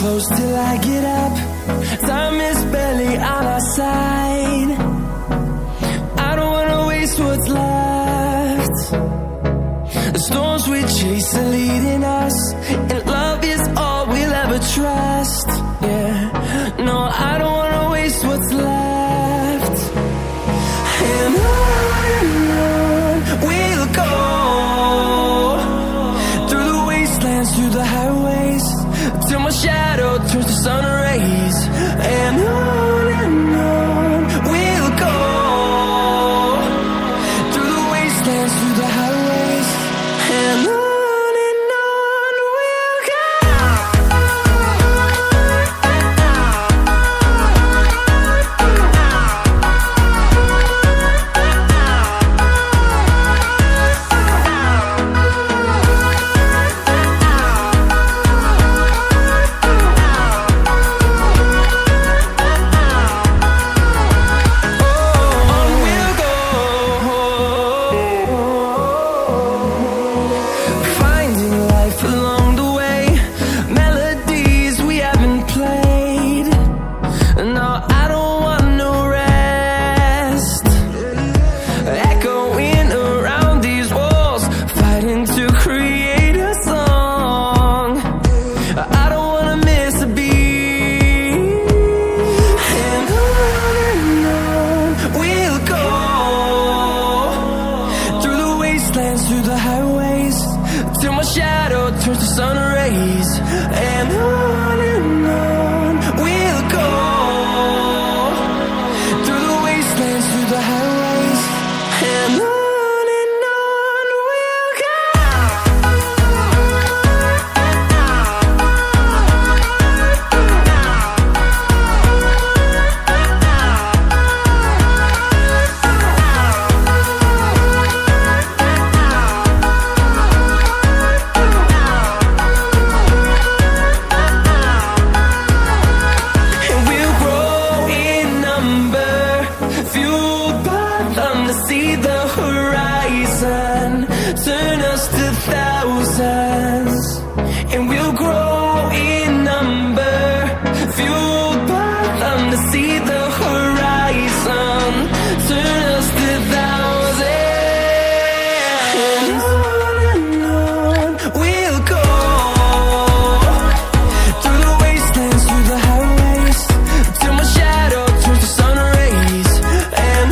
close till I get up. Time is barely on our side. I don't wanna waste what's left. The storms we chase are leading us, and love is all we'll ever trust. Yeah, no, I don't wanna waste what's left. And on we'll go, through the wastelands, through the highways, till my shadow turns to sun rays. And on we'll go, through the wastelands, through the highways, and on we'll go. Through the highways, till my shadow turns to sun rays. And on we'll go, through the wastelands, through the highways, and on we'll go. See the horizon, turn us to thousands, and we'll grow in number, fueled by them. To see the horizon, turn us to thousands, and on we'll go, through the wastelands, through the highways, till my shadow turns to sun rays. And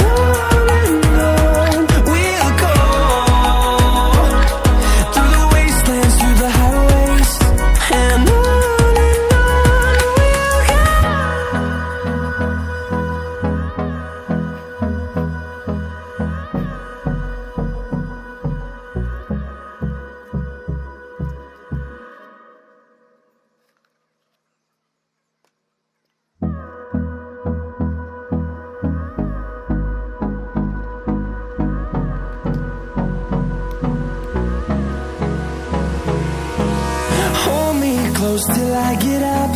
close till I get up.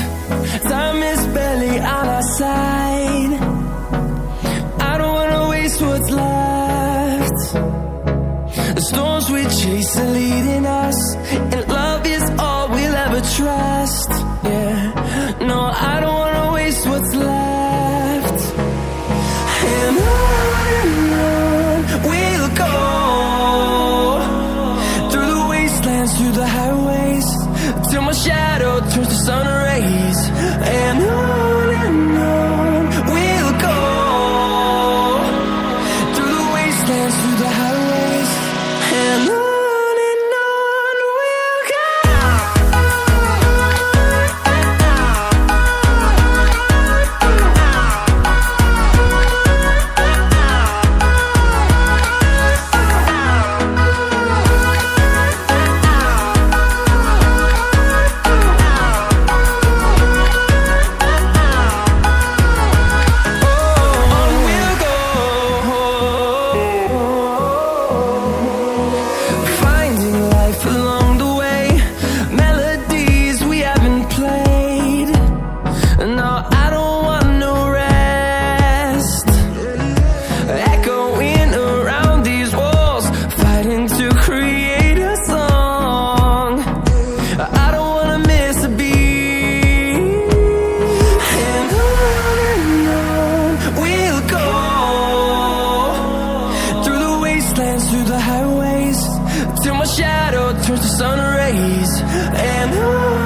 Time is barely on our side. I don't wanna waste what's left. The storms we chase are leading us, and love is all we'll ever trust. Yeah, no, I don't wanna waste what's left. And on we'll go, through the wastelands, through the highways, till my shadow turns to sun rays. And on we'll go, through the wastelands, through the highways, and on we'll go. through the highways till my shadow turns to sun rays. And on